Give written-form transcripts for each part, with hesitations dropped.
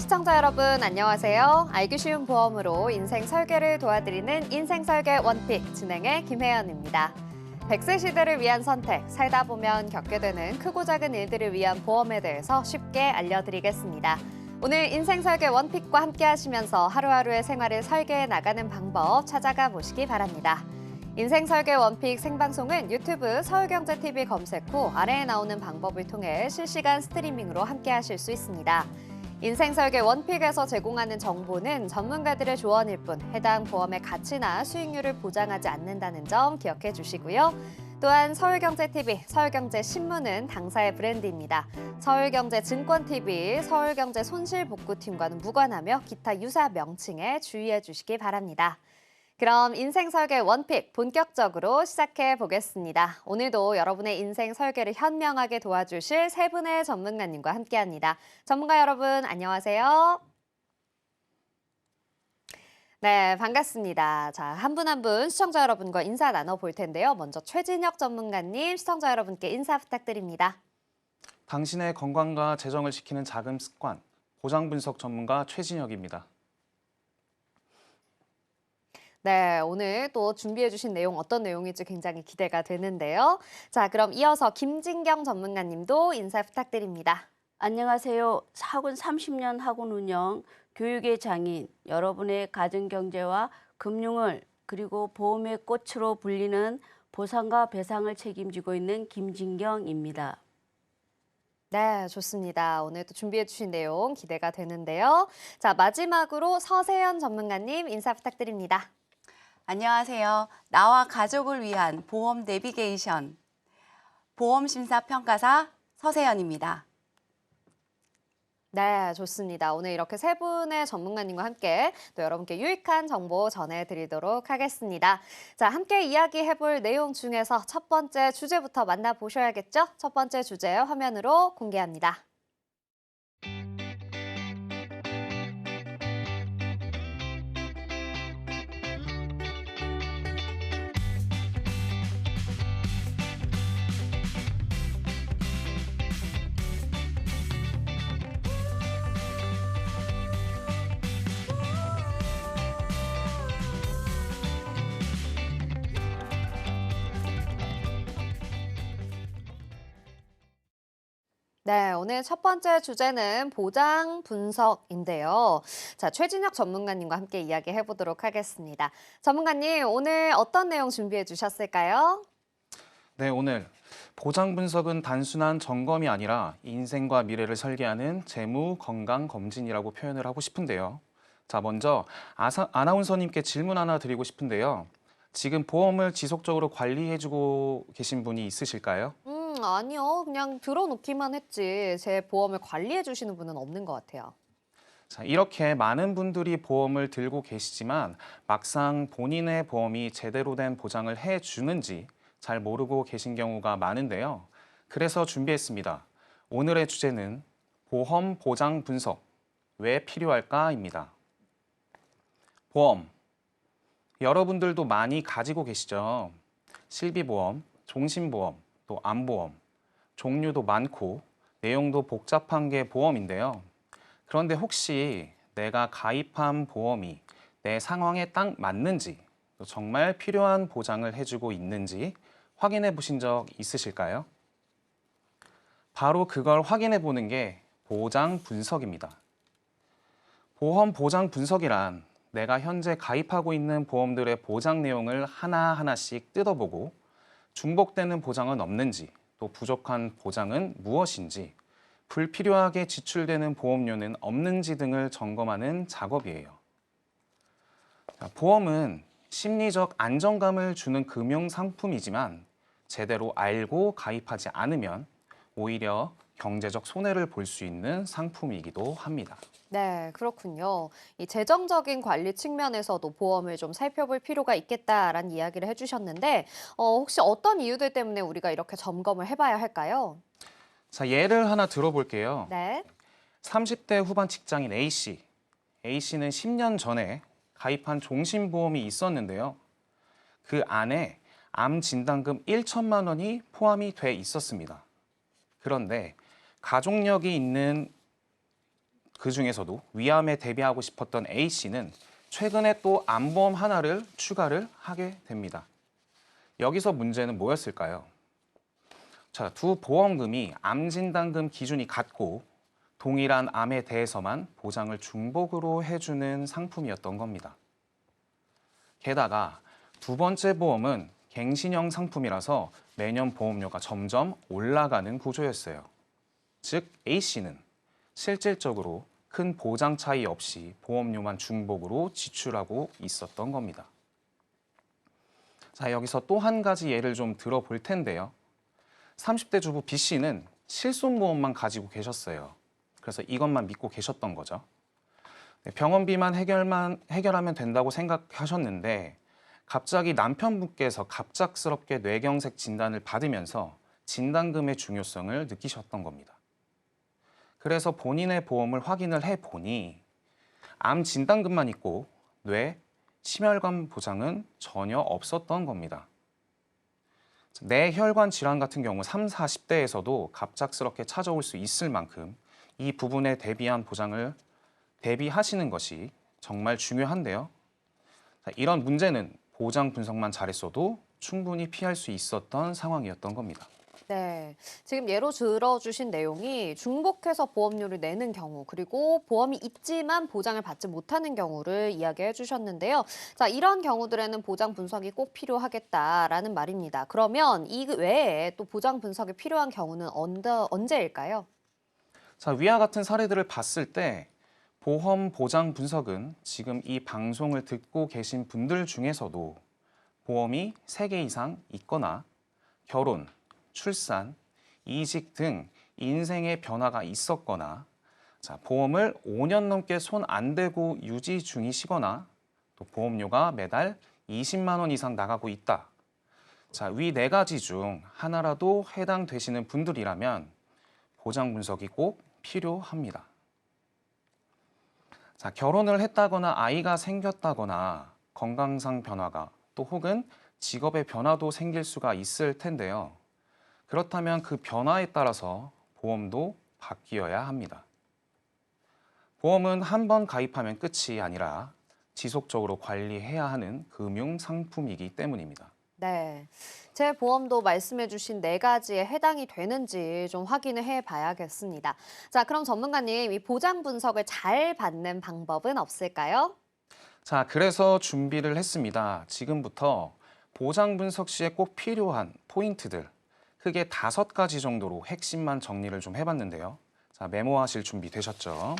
시청자 여러분 안녕하세요. 알기 쉬운 보험으로 인생 설계를 도와드리는 인생설계 원픽 진행의 김혜연입니다. 100세 시대를 위한 선택, 살다 보면 겪게 되는 크고 작은 일들을 위한 보험에 대해서 쉽게 알려드리겠습니다. 오늘 인생설계 원픽과 함께 하시면서 하루하루의 생활을 설계해 나가는 방법 찾아가 보시기 바랍니다. 인생설계 원픽 생방송은 유튜브 서울경제TV 검색 후 아래에 나오는 방법을 통해 실시간 스트리밍으로 함께 하실 수 있습니다. 인생설계 원픽에서 제공하는 정보는 전문가들의 조언일 뿐 해당 보험의 가치나 수익률을 보장하지 않는다는 점 기억해 주시고요. 또한 서울경제TV, 서울경제신문은 당사의 브랜드입니다. 서울경제증권TV, 서울경제손실복구팀과는 무관하며 기타 유사 명칭에 주의해 주시기 바랍니다. 그럼 인생 설계 원픽 본격적으로 시작해 보겠습니다. 오늘도 여러분의 인생 설계를 현명하게 도와주실 세 분의 전문가님과 함께합니다. 전문가 여러분 안녕하세요. 네, 반갑습니다. 자, 한 분 한 분 시청자 여러분과 인사 나눠볼 텐데요. 먼저 최진혁 전문가님, 시청자 여러분께 인사 부탁드립니다. 당신의 건강과 재정을 지키는 자금 습관, 보장 분석 전문가 최진혁입니다. 네, 오늘 또 준비해 주신 내용 어떤 내용일지 굉장히 기대가 되는데요. 자, 그럼 이어서 김진경 전문가님도 인사 부탁드립니다. 안녕하세요. 사군 30년 학원 운영, 교육의 장인, 여러분의 가정경제와 금융을 그리고 보험의 꽃으로 불리는 보상과 배상을 책임지고 있는 김진경입니다. 네, 좋습니다. 오늘 또 준비해 주신 내용 기대가 되는데요. 자, 마지막으로 서세연 전문가님 인사 부탁드립니다. 안녕하세요. 나와 가족을 위한 보험 내비게이션 보험심사평가사 서세연입니다. 네, 좋습니다. 오늘 이렇게 세 분의 전문가님과 함께 또 여러분께 유익한 정보 전해드리도록 하겠습니다. 자, 함께 이야기해볼 내용 중에서 첫 번째 주제부터 만나보셔야겠죠? 첫 번째 주제 화면으로 공개합니다. 네, 오늘 첫 번째 주제는 보장 분석인데요. 자, 최진혁 전문가님과 함께 이야기해 보도록 하겠습니다. 전문가님, 오늘 어떤 내용 준비해 주셨을까요? 네, 오늘 보장 분석은 단순한 점검이 아니라 인생과 미래를 설계하는 재무 건강 검진이라고 표현을 하고 싶은데요. 자, 먼저 아나운서님께 질문 하나 드리고 싶은데요. 지금 보험을 지속적으로 관리해주고 계신 분이 있으실까요? 아니요. 그냥 들어놓기만 했지. 제 보험을 관리해 주시는 분은 없는 것 같아요. 자, 이렇게 많은 분들이 보험을 들고 계시지만 막상 본인의 보험이 제대로 된 보장을 해주는지 잘 모르고 계신 경우가 많은데요. 그래서 준비했습니다. 오늘의 주제는 보험 보장 분석, 왜 필요할까입니다. 보험, 여러분들도 많이 가지고 계시죠? 실비보험, 종신보험, 또 암보험, 종류도 많고 내용도 복잡한 게 보험인데요. 그런데 혹시 내가 가입한 보험이 내 상황에 딱 맞는지, 또 정말 필요한 보장을 해주고 있는지 확인해 보신 적 있으실까요? 바로 그걸 확인해 보는 게 보장 분석입니다. 보험 보장 분석이란 내가 현재 가입하고 있는 보험들의 보장 내용을 하나하나씩 뜯어보고 중복되는 보장은 없는지, 또 부족한 보장은 무엇인지, 불필요하게 지출되는 보험료는 없는지 등을 점검하는 작업이에요. 보험은 심리적 안정감을 주는 금융 상품이지만 제대로 알고 가입하지 않으면 오히려 경제적 손해를 볼 수 있는 상품이기도 합니다. 네, 그렇군요. 이 재정적인 관리 측면에서도 보험을 좀 살펴볼 필요가 있겠다라는 이야기를 해주셨는데, 혹시 어떤 이유들 때문에 우리가 이렇게 점검을 해봐야 할까요? 자, 예를 하나 들어볼게요. 네. 30대 후반 직장인 A씨. A씨는 10년 전에 가입한 종신보험이 있었는데요. 그 안에 암 진단금 1천만 원이 포함이 돼 있었습니다. 그런데 가족력이 있는 그중에서도 위암에 대비하고 싶었던 A씨는 최근에 또 암보험 하나를 추가를 하게 됩니다. 여기서 문제는 뭐였을까요? 자, 두 보험금이 암 진단금 기준이 같고 동일한 암에 대해서만 보장을 중복으로 해주는 상품이었던 겁니다. 게다가 두 번째 보험은 갱신형 상품이라서 매년 보험료가 점점 올라가는 구조였어요. 즉 A씨는 실질적으로 큰 보장 차이 없이 보험료만 중복으로 지출하고 있었던 겁니다. 자, 여기서 또 한 가지 예를 좀 들어볼 텐데요. 30대 주부 B씨는 실손보험만 가지고 계셨어요. 그래서 이것만 믿고 계셨던 거죠. 병원비만 해결하면 된다고 생각하셨는데 갑자기 남편분께서 갑작스럽게 뇌경색 진단을 받으면서 진단금의 중요성을 느끼셨던 겁니다. 그래서 본인의 보험을 확인을 해보니 암 진단금만 있고 뇌, 심혈관 보장은 전혀 없었던 겁니다. 뇌혈관 질환 같은 경우 30, 40대에서도 갑작스럽게 찾아올 수 있을 만큼 이 부분에 대비한 보장을 대비하시는 것이 정말 중요한데요. 이런 문제는 보장 분석만 잘했어도 충분히 피할 수 있었던 상황이었던 겁니다. 네, 지금 예로 들어주신 내용이 중복해서 보험료를 내는 경우, 그리고 보험이 있지만 보장을 받지 못하는 경우를 이야기해 주셨는데요. 자, 이런 경우들에는 보장 분석이 꼭 필요하겠다라는 말입니다. 그러면 이 외에 또 보장 분석이 필요한 경우는 언제일까요? 자, 위와 같은 사례들을 봤을 때 보험 보장 분석은 지금 이 방송을 듣고 계신 분들 중에서도 보험이 3개 이상 있거나 결혼, 출산, 이직 등 인생의 변화가 있었거나 자, 보험을 5년 넘게 손 안 대고 유지 중이시거나 또 보험료가 매달 20만 원 이상 나가고 있다. 자, 위 4가지 중 하나라도 해당되시는 분들이라면 보장 분석이 꼭 필요합니다. 자, 결혼을 했다거나 아이가 생겼다거나 건강상 변화가 또 혹은 직업의 변화도 생길 수가 있을 텐데요. 그렇다면 그 변화에 따라서 보험도 바뀌어야 합니다. 보험은 한 번 가입하면 끝이 아니라 지속적으로 관리해야 하는 금융 상품이기 때문입니다. 네, 제 보험도 말씀해주신 4가지에 해당이 되는지 좀 확인을 해봐야겠습니다. 자, 그럼 전문가님, 이 보장 분석을 잘 받는 방법은 없을까요? 자, 그래서 준비를 했습니다. 지금부터 보장 분석 시에 꼭 필요한 포인트들 크게 5가지 정도로 핵심만 정리를 좀 해봤는데요. 자, 메모하실 준비 되셨죠?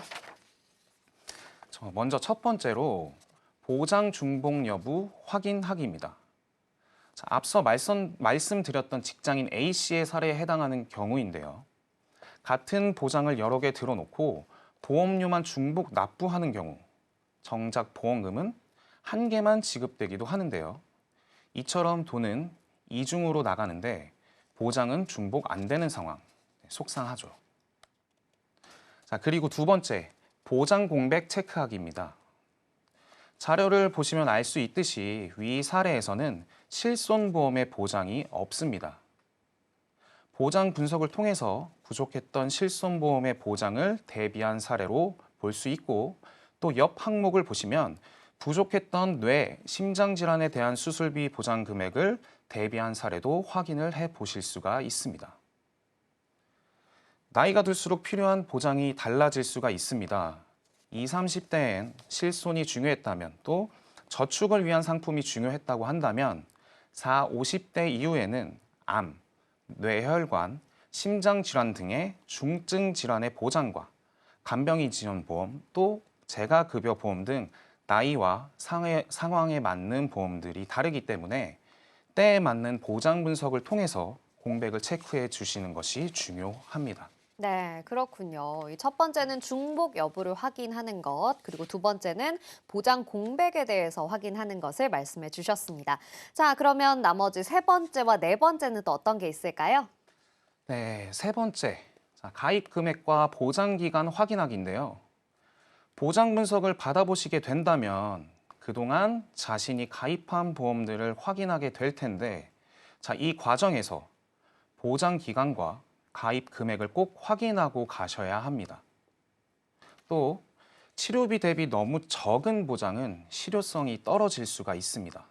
먼저 첫 번째로 보장 중복 여부 확인하기입니다. 자, 앞서 말씀드렸던 직장인 A씨의 사례에 해당하는 경우인데요. 같은 보장을 여러 개 들어놓고 보험료만 중복 납부하는 경우 정작 보험금은 1개만 지급되기도 하는데요. 이처럼 돈은 이중으로 나가는데 보장은 중복 안 되는 상황, 속상하죠. 자, 그리고 두 번째, 보장 공백 체크하기입니다. 자료를 보시면 알 수 있듯이 위 사례에서는 실손보험의 보장이 없습니다. 보장 분석을 통해서 부족했던 실손보험의 보장을 대비한 사례로 볼 수 있고 또 옆 항목을 보시면 부족했던 뇌, 심장질환에 대한 수술비 보장 금액을 대비한 사례도 확인을 해 보실 수가 있습니다. 나이가 들수록 필요한 보장이 달라질 수가 있습니다. 20, 30대엔 실손이 중요했다면 또 저축을 위한 상품이 중요했다고 한다면 40, 50대 이후에는 암, 뇌혈관, 심장질환 등의 중증 질환의 보장과 간병인 지원보험 또 재가급여보험 등 나이와 상황에 맞는 보험들이 다르기 때문에 때에 맞는 보장 분석을 통해서 공백을 체크해 주시는 것이 중요합니다. 네, 그렇군요. 이 첫 번째는 중복 여부를 확인하는 것, 그리고 두 번째는 보장 공백에 대해서 확인하는 것을 말씀해 주셨습니다. 자, 그러면 나머지 3번째와 4번째는 또 어떤 게 있을까요? 네, 3번째. 자, 가입 금액과 보장 기간 확인하기인데요. 보장 분석을 받아보시게 된다면 그동안 자신이 가입한 보험들을 확인하게 될 텐데 자, 이 과정에서 보장 기간과 가입 금액을 꼭 확인하고 가셔야 합니다. 또 치료비 대비 너무 적은 보장은 실효성이 떨어질 수가 있습니다.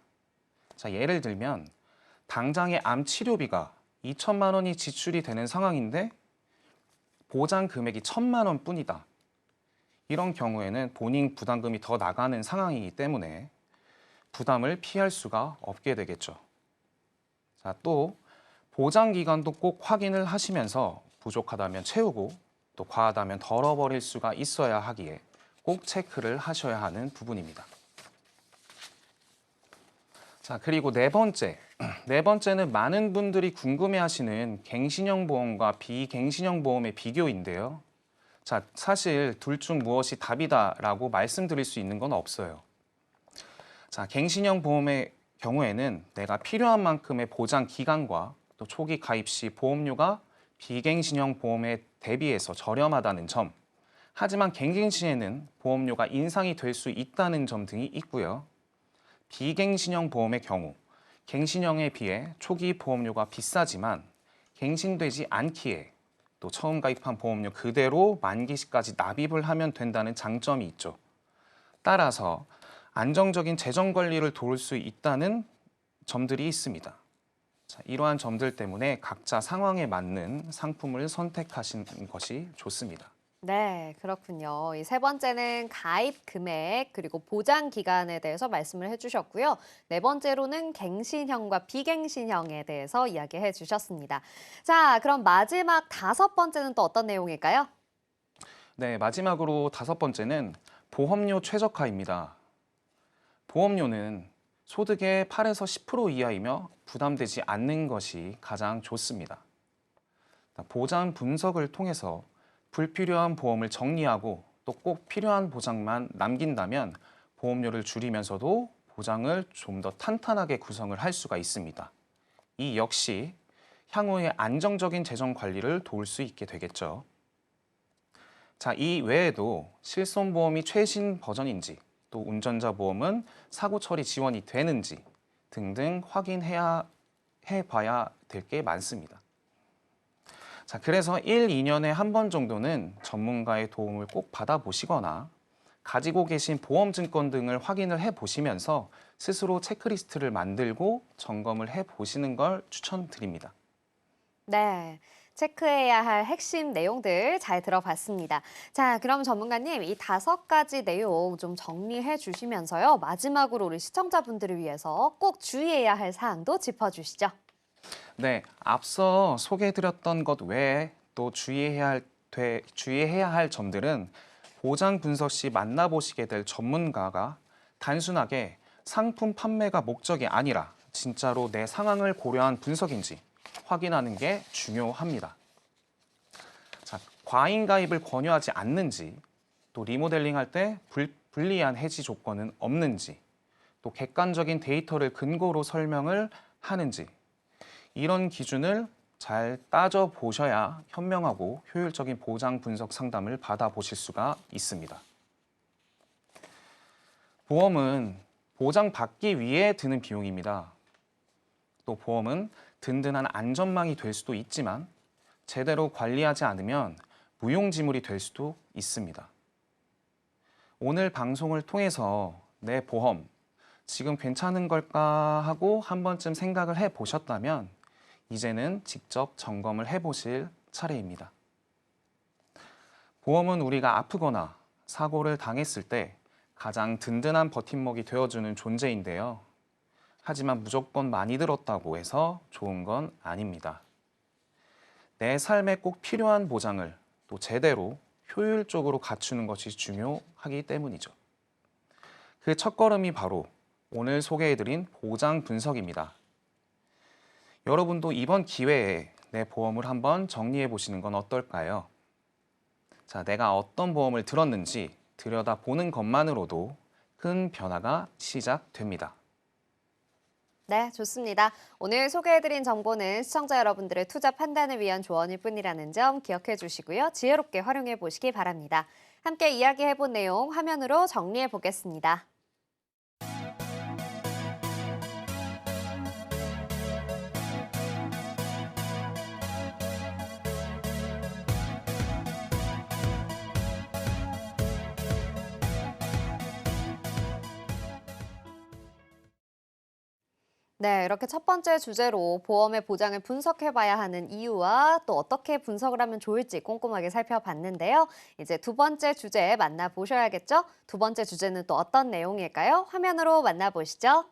자, 예를 들면 당장의 암 치료비가 2천만 원이 지출이 되는 상황인데 보장 금액이 1,000만 원 뿐이다. 이런 경우에는 본인 부담금이 더 나가는 상황이기 때문에 부담을 피할 수가 없게 되겠죠. 자, 또 보장 기간도 꼭 확인을 하시면서 부족하다면 채우고 또 과하다면 덜어버릴 수가 있어야 하기에 꼭 체크를 하셔야 하는 부분입니다. 자, 그리고 네 번째는 많은 분들이 궁금해하시는 갱신형 보험과 비갱신형 보험의 비교인데요. 자, 사실 둘 중 무엇이 답이다라고 말씀드릴 수 있는 건 없어요. 자, 갱신형 보험의 경우에는 내가 필요한 만큼의 보장 기간과 또 초기 가입 시 보험료가 비갱신형 보험에 대비해서 저렴하다는 점, 하지만 갱신시에는 보험료가 인상이 될 수 있다는 점 등이 있고요. 비갱신형 보험의 경우, 갱신형에 비해 초기 보험료가 비싸지만 갱신되지 않기에 또 처음 가입한 보험료 그대로 만기 시까지 납입을 하면 된다는 장점이 있죠. 따라서 안정적인 재정 관리를 도울 수 있다는 점들이 있습니다. 자, 이러한 점들 때문에 각자 상황에 맞는 상품을 선택하시는 것이 좋습니다. 네, 그렇군요. 이 세 번째는 가입 금액 그리고 보장 기간에 대해서 말씀을 해주셨고요. 네 번째로는 갱신형과 비갱신형에 대해서 이야기해 주셨습니다. 자, 그럼 마지막 다섯 번째는 또 어떤 내용일까요? 네, 마지막으로 다섯 번째는 보험료 최저가입니다. 보험료는 소득의 8에서 10% 이하이며 부담되지 않는 것이 가장 좋습니다. 보장 분석을 통해서 불필요한 보험을 정리하고 또 꼭 필요한 보장만 남긴다면 보험료를 줄이면서도 보장을 좀 더 탄탄하게 구성을 할 수가 있습니다. 이 역시 향후의 안정적인 재정 관리를 도울 수 있게 되겠죠. 자, 이 외에도 실손보험이 최신 버전인지 또 운전자 보험은 사고 처리 지원이 되는지 등등 확인해야 해봐야 될 게 많습니다. 자, 그래서 1, 2년에 한 번 정도는 전문가의 도움을 꼭 받아보시거나 가지고 계신 보험증권 등을 확인을 해보시면서 스스로 체크리스트를 만들고 점검을 해보시는 걸 추천드립니다. 네. 체크해야 할 핵심 내용들 잘 들어봤습니다. 자, 그럼 전문가님, 이 다섯 가지 내용 좀 정리해 주시면서요. 마지막으로 우리 시청자분들을 위해서 꼭 주의해야 할 사항도 짚어주시죠. 네, 앞서 소개해드렸던 것 외에 또 주의해야 할 점들은 보장 분석 시 만나보시게 될 전문가가 단순하게 상품 판매가 목적이 아니라 진짜로 내 상황을 고려한 분석인지 확인하는 게 중요합니다. 자, 과잉 가입을 권유하지 않는지, 또 리모델링 할 때 불리한 해지 조건은 없는지, 또 객관적인 데이터를 근거로 설명을 하는지, 이런 기준을 잘 따져보셔야 현명하고 효율적인 보장 분석 상담을 받아보실 수가 있습니다. 보험은 보장받기 위해 드는 비용입니다. 또 보험은 든든한 안전망이 될 수도 있지만 제대로 관리하지 않으면 무용지물이 될 수도 있습니다. 오늘 방송을 통해서 내 보험 지금 괜찮은 걸까 하고 한 번쯤 생각을 해보셨다면 이제는 직접 점검을 해보실 차례입니다. 보험은 우리가 아프거나 사고를 당했을 때 가장 든든한 버팀목이 되어주는 존재인데요. 하지만 무조건 많이 들었다고 해서 좋은 건 아닙니다. 내 삶에 꼭 필요한 보장을 또 제대로 효율적으로 갖추는 것이 중요하기 때문이죠. 그 첫걸음이 바로 오늘 소개해드린 보장 분석입니다. 여러분도 이번 기회에 내 보험을 한번 정리해 보시는 건 어떨까요? 자, 내가 어떤 보험을 들었는지 들여다보는 것만으로도 큰 변화가 시작됩니다. 네, 좋습니다. 오늘 소개해드린 정보는 시청자 여러분들의 투자 판단을 위한 조언일 뿐이라는 점 기억해 주시고요. 지혜롭게 활용해 보시기 바랍니다. 함께 이야기해본 내용 화면으로 정리해 보겠습니다. 네, 이렇게 첫 번째 주제로 보험의 보장을 분석해봐야 하는 이유와 또 어떻게 분석을 하면 좋을지 꼼꼼하게 살펴봤는데요. 이제 두 번째 주제 만나보셔야겠죠? 두 번째 주제는 또 어떤 내용일까요? 화면으로 만나보시죠.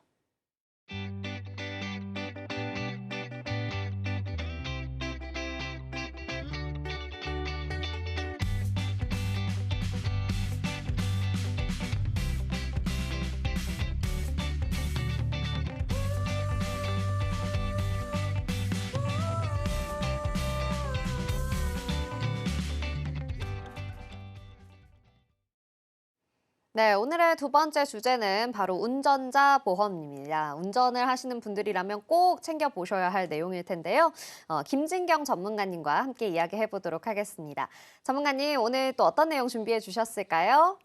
네, 오늘의 두 번째 주제는 바로 운전자 보험입니다. 운전을 하시는 분들이라면 꼭 챙겨보셔야 할 내용일 텐데요. 김진경 전문가님과 함께 이야기해 보도록 하겠습니다. 전문가님, 오늘 또 어떤 내용 준비해 주셨을까요?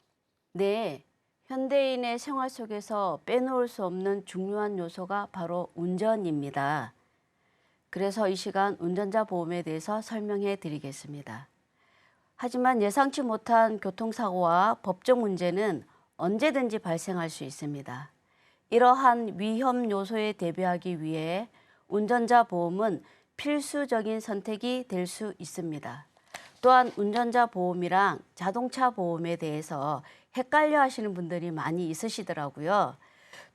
네, 현대인의 생활 속에서 빼놓을 수 없는 중요한 요소가 바로 운전입니다. 그래서 이 시간 운전자 보험에 대해서 설명해 드리겠습니다. 하지만 예상치 못한 교통사고와 법적 문제는 언제든지 발생할 수 있습니다. 이러한 위험 요소에 대비하기 위해 운전자 보험은 필수적인 선택이 될 수 있습니다. 또한 운전자 보험이랑 자동차 보험에 대해서 헷갈려 하시는 분들이 많이 있으시더라고요.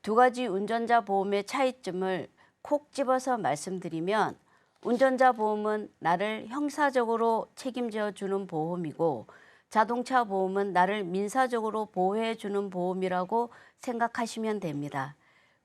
두 가지 운전자 보험의 차이점을 콕 집어서 말씀드리면 운전자 보험은 나를 형사적으로 책임져 주는 보험이고 자동차 보험은 나를 민사적으로 보호해 주는 보험이라고 생각하시면 됩니다.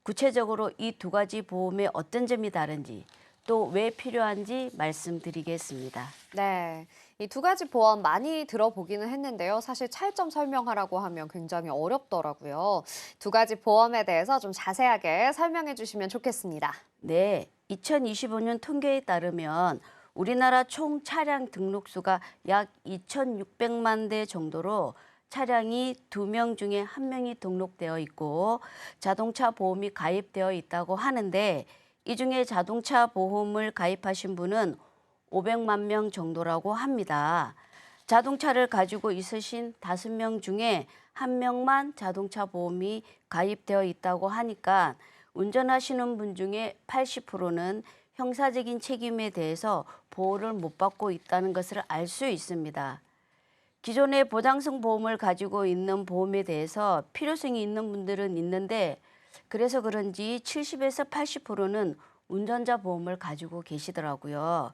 구체적으로 이 두 가지 보험의 어떤 점이 다른지 또 왜 필요한지 말씀드리겠습니다. 네, 이 두 가지 보험 많이 들어보기는 했는데요. 사실 차이점 설명하라고 하면 굉장히 어렵더라고요. 두 가지 보험에 대해서 좀 자세하게 설명해 주시면 좋겠습니다. 네, 2025년 통계에 따르면 우리나라 총 차량 등록수가 약 2,600만 대 정도로 차량이 2명 중에 1명이 등록되어 있고 자동차 보험이 가입되어 있다고 하는데 이 중에 자동차 보험을 가입하신 분은 500만 명 정도라고 합니다. 자동차를 가지고 있으신 5명 중에 1명만 자동차 보험이 가입되어 있다고 하니까 운전하시는 분 중에 80%는 형사적인 책임에 대해서 보호를 못 받고 있다는 것을 알 수 있습니다. 기존의 보장성 보험을 가지고 있는 보험에 대해서 필요성이 있는 분들은 있는데 그래서 그런지 70에서 80%는 운전자 보험을 가지고 계시더라고요.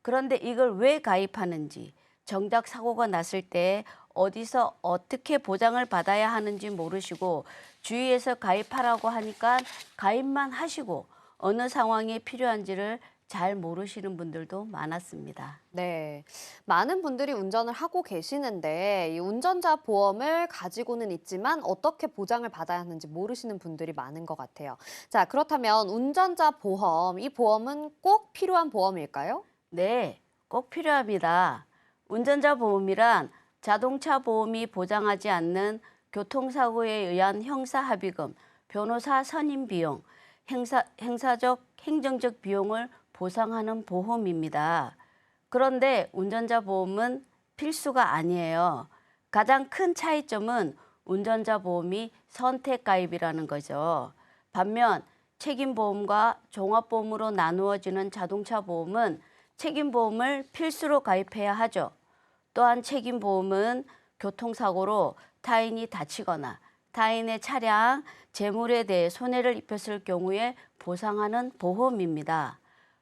그런데 이걸 왜 가입하는지, 정작 사고가 났을 때 어디서 어떻게 보장을 받아야 하는지 모르시고 주위에서 가입하라고 하니까 가입만 하시고 어느 상황에 필요한지를 잘 모르시는 분들도 많았습니다. 네, 많은 분들이 운전을 하고 계시는데 이 운전자 보험을 가지고는 있지만 어떻게 보장을 받아야 하는지 모르시는 분들이 많은 것 같아요. 자, 그렇다면 운전자 보험, 이 보험은 꼭 필요한 보험일까요? 네, 꼭 필요합니다. 운전자 보험이란 자동차 보험이 보장하지 않는 교통사고에 의한 형사합의금, 변호사 선임 비용, 행정적 비용을 보상하는 보험입니다. 그런데 운전자 보험은 필수가 아니에요. 가장 큰 차이점은 운전자 보험이 선택 가입이라는 거죠. 반면 책임보험과 종합보험으로 나누어지는 자동차 보험은 책임보험을 필수로 가입해야 하죠. 또한 책임보험은 교통사고로 타인이 다치거나 타인의 차량, 재물에 대해 손해를 입혔을 경우에 보상하는 보험입니다.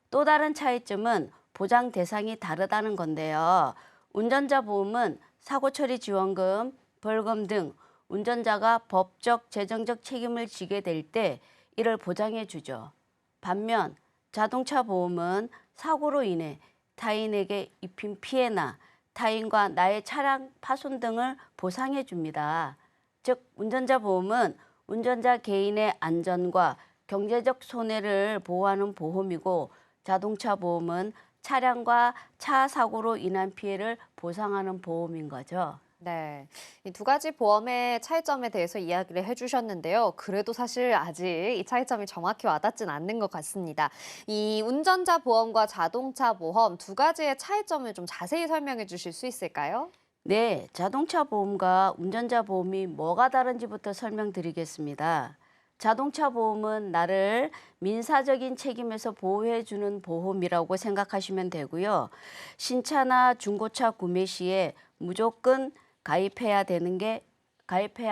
또 다른 차이점은 보장 대상이 다르다는 건데요. 운전자 보험은 사고처리 지원금, 벌금 등 운전자가 법적, 재정적 책임을 지게 될 때 이를 보장해 주죠. 반면 자동차 보험은 사고로 인해 타인에게 입힌 피해나 타인과 나의 차량 파손 등을 보상해 줍니다. 즉 운전자 보험은 운전자 개인의 안전과 경제적 손해를 보호하는 보험이고 자동차 보험은 차량과 차 사고로 인한 피해를 보상하는 보험인 거죠. 네, 이 두 가지 보험의 차이점에 대해서 이야기를 해주셨는데요. 그래도 사실 아직 이 차이점이 정확히 와닿진 않는 것 같습니다. 이 운전자 보험과 자동차 보험 두 가지의 차이점을 좀 자세히 설명해 주실 수 있을까요? 네, 자동차 보험과 운전자 보험이 뭐가 다른지부터 설명드리겠습니다. 자동차 보험은 나를 민사적인 책임에서 보호해주는 보험이라고 생각하시면 되고요. 신차나 중고차 구매 시에 무조건 가입해야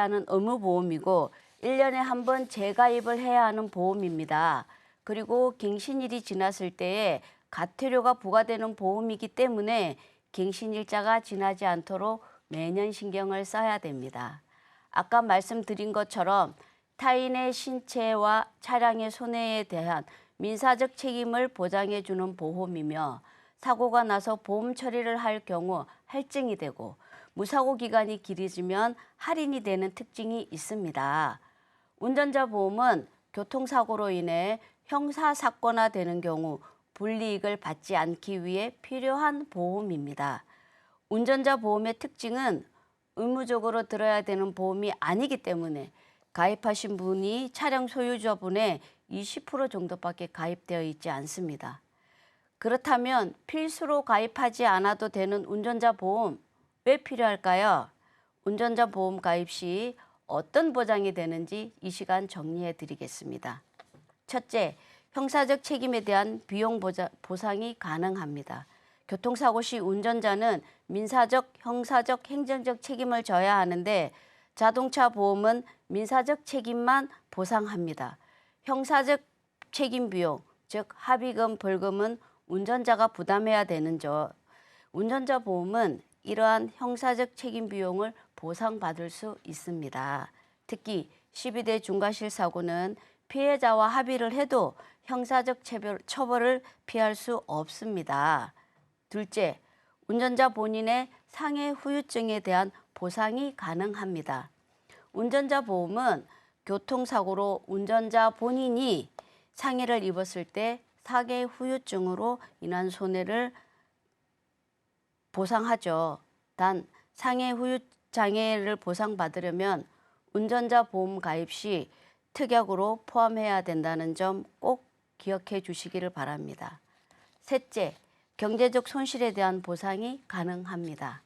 하는 의무보험이고 1년에 한 번 재가입을 해야 하는 보험입니다. 그리고 갱신일이 지났을 때에 과태료가 부과되는 보험이기 때문에 갱신일자가 지나지 않도록 매년 신경을 써야 됩니다. 아까 말씀드린 것처럼 타인의 신체와 차량의 손해에 대한 민사적 책임을 보장해주는 보험이며 사고가 나서 보험 처리를 할 경우 할증이 되고 무사고 기간이 길어지면 할인이 되는 특징이 있습니다. 운전자 보험은 교통사고로 인해 형사사건화되는 경우 불이익을 받지 않기 위해 필요한 보험입니다. 운전자 보험의 특징은 의무적으로 들어야 되는 보험이 아니기 때문에 가입하신 분이 차량 소유자분의 20% 정도밖에 가입되어 있지 않습니다. 그렇다면 필수로 가입하지 않아도 되는 운전자 보험 왜 필요할까요? 운전자 보험 가입 시 어떤 보장이 되는지 이 시간 정리해 드리겠습니다. 첫째, 형사적 책임에 대한 비용 보상이 가능합니다. 교통사고 시 운전자는 민사적, 형사적, 행정적 책임을 져야 하는데 자동차 보험은 민사적 책임만 보상합니다. 형사적 책임 비용, 즉 합의금, 벌금은 운전자가 부담해야 되는 점. 운전자 보험은 이러한 형사적 책임 비용을 보상받을 수 있습니다. 특히 12대 중과실 사고는 피해자와 합의를 해도 형사적 처벌을 피할 수 없습니다. 둘째, 운전자 본인의 상해 후유증에 대한 보상이 가능합니다. 운전자 보험은 교통사고로 운전자 본인이 상해를 입었을 때 상해 후유증으로 인한 손해를 보상하죠. 단 상해 후유 장애를 보상받으려면 운전자 보험 가입 시 특약으로 포함해야 된다는 점 꼭 기억해 주시기를 바랍니다. 셋째, 경제적 손실에 대한 보상이 가능합니다.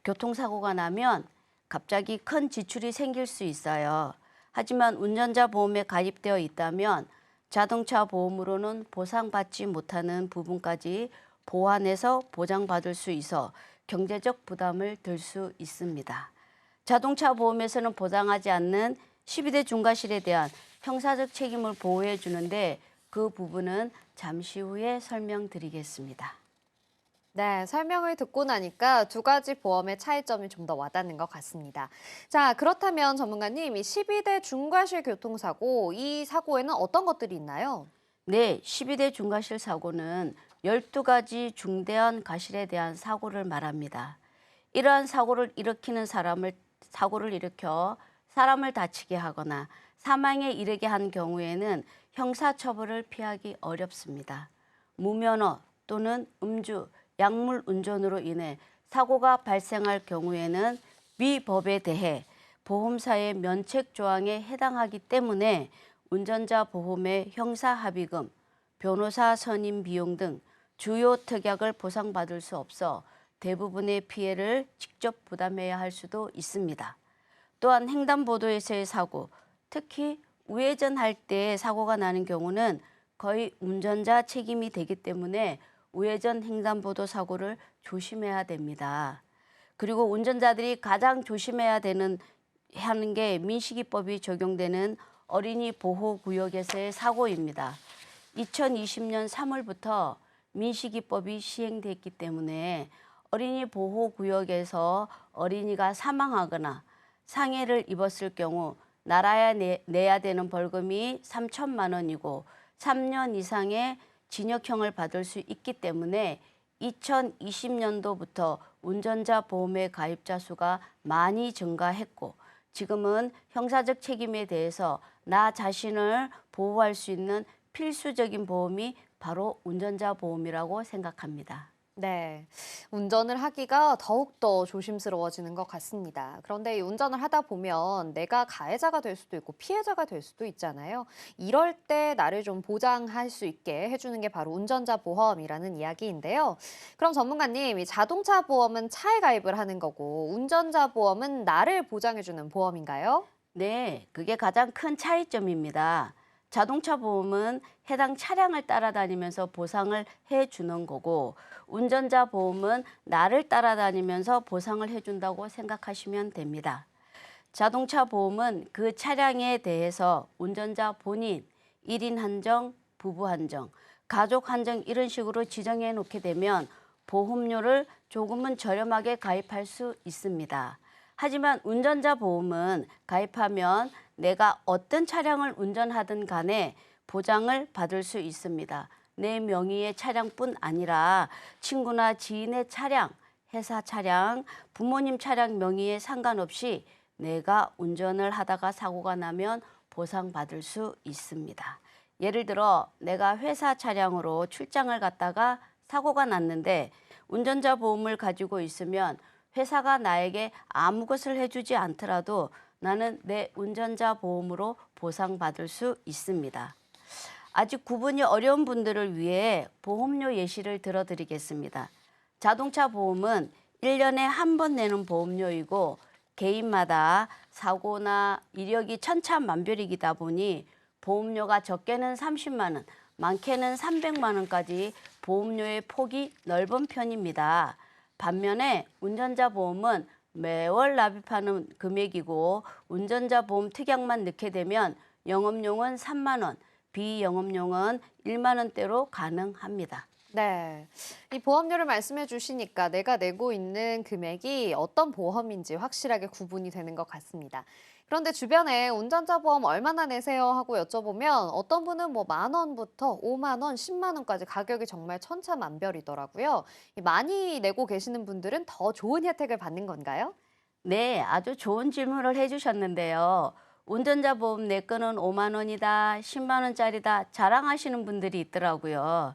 교통사고가 나면 갑자기 큰 지출이 생길 수 있어요. 하지만 운전자 보험에 가입되어 있다면 자동차 보험으로는 보상받지 못하는 부분까지 보완해서 보장받을 수 있어 경제적 부담을 들 수 있습니다. 자동차 보험에서는 보장하지 않는 12대 중과실에 대한 형사적 책임을 보호해 주는데 그 부분은 잠시 후에 설명드리겠습니다. 네, 설명을 듣고 나니까 두 가지 보험의 차이점이 좀 더 와닿는 것 같습니다. 자, 그렇다면 전문가님, 이 12대 중과실 교통사고, 이 사고에는 어떤 것들이 있나요? 네, 12대 중과실 사고는 12가지 중대한 과실에 대한 사고를 말합니다. 이러한 사고를 일으켜 사람을 다치게 하거나 사망에 이르게 한 경우에는 형사처벌을 피하기 어렵습니다. 무면허 또는 음주, 약물 운전으로 인해 사고가 발생할 경우에는 위법에 대해 보험사의 면책 조항에 해당하기 때문에 운전자 보험의 형사합의금, 변호사 선임 비용 등 주요 특약을 보상받을 수 없어 대부분의 피해를 직접 부담해야 할 수도 있습니다. 또한 횡단보도에서의 사고, 특히 우회전할 때 사고가 나는 경우는 거의 운전자 책임이 되기 때문에 우회전 횡단보도 사고를 조심해야 됩니다. 그리고 운전자들이 가장 조심해야 하는 게 민식이법이 적용되는 어린이 보호구역에서의 사고입니다. 2020년 3월부터 민식이법이 시행됐기 때문에 어린이 보호구역에서 어린이가 사망하거나 상해를 입었을 경우 나라에 내야 되는 벌금이 3천만 원이고 3년 이상의 징역형을 받을 수 있기 때문에 2020년도부터 운전자 보험의 가입자 수가 많이 증가했고 지금은 형사적 책임에 대해서 나 자신을 보호할 수 있는 필수적인 보험이 바로 운전자 보험이라고 생각합니다. 네, 운전을 하기가 더욱더 조심스러워지는 것 같습니다. 그런데 이 운전을 하다 보면 내가 가해자가 될 수도 있고 피해자가 될 수도 있잖아요. 이럴 때 나를 좀 보장할 수 있게 해주는 게 바로 운전자 보험이라는 이야기인데요. 그럼 전문가님, 이 자동차 보험은 차에 가입을 하는 거고 운전자 보험은 나를 보장해주는 보험인가요? 네, 그게 가장 큰 차이점입니다. 자동차 보험은 해당 차량을 따라다니면서 보상을 해주는 거고, 운전자 보험은 나를 따라다니면서 보상을 해준다고 생각하시면 됩니다. 자동차 보험은 그 차량에 대해서 운전자 본인, 1인 한정, 부부 한정, 가족 한정 이런 식으로 지정해 놓게 되면 보험료를 조금은 저렴하게 가입할 수 있습니다. 하지만 운전자 보험은 가입하면 내가 어떤 차량을 운전하든 간에 보장을 받을 수 있습니다. 내 명의의 차량뿐 아니라 친구나 지인의 차량, 회사 차량, 부모님 차량 명의에 상관없이 내가 운전을 하다가 사고가 나면 보상받을 수 있습니다. 예를 들어 내가 회사 차량으로 출장을 갔다가 사고가 났는데 운전자 보험을 가지고 있으면 회사가 나에게 아무 것을 해주지 않더라도 나는 내 운전자 보험으로 보상받을 수 있습니다. 아직 구분이 어려운 분들을 위해 보험료 예시를 들어드리겠습니다. 자동차 보험은 1년에 한 번 내는 보험료이고 개인마다 사고나 이력이 천차만별이다 보니 보험료가 적게는 30만 원, 많게는 300만 원까지 보험료의 폭이 넓은 편입니다. 반면에 운전자 보험은 매월 납입하는 금액이고 운전자 보험 특약만 넣게 되면 영업용은 3만 원, 비영업용은 1만 원대로 가능합니다. 네. 이 보험료를 말씀해 주시니까 내가 내고 있는 금액이 어떤 보험인지 확실하게 구분이 되는 것 같습니다. 그런데 주변에 운전자 보험 얼마나 내세요 하고 여쭤보면 어떤 분은 뭐 10,000원부터 5만 원, 10만 원까지 가격이 정말 천차만별이더라고요. 많이 내고 계시는 분들은 더 좋은 혜택을 받는 건가요? 네, 아주 좋은 질문을 해주셨는데요. 운전자 보험 내 거는 5만 원이다, 10만 원짜리다 자랑하시는 분들이 있더라고요.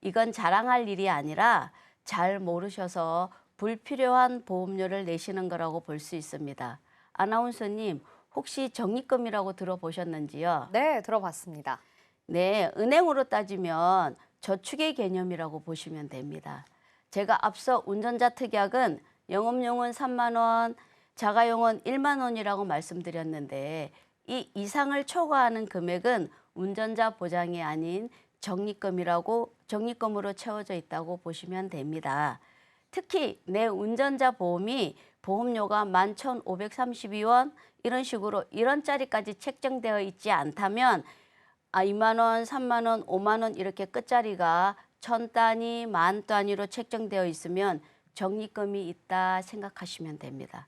이건 자랑할 일이 아니라 잘 모르셔서 불필요한 보험료를 내시는 거라고 볼 수 있습니다. 아나운서님, 혹시 적립금이라고 들어보셨는지요? 네, 들어봤습니다. 네, 은행으로 따지면 저축의 개념이라고 보시면 됩니다. 제가 앞서 운전자 특약은 영업용은 3만 원, 자가용은 1만 원이라고 말씀드렸는데 이 이상을 초과하는 금액은 운전자 보장이 아닌 적립금으로 채워져 있다고 보시면 됩니다. 특히 내 운전자 보험이 보험료가 11,532원 이런 식으로 1원짜리까지 책정되어 있지 않다면 2만 원, 3만 원, 5만 원 이렇게 끝자리가 1,000단위, 만 단위로 책정되어 있으면 적립금이 있다 생각하시면 됩니다.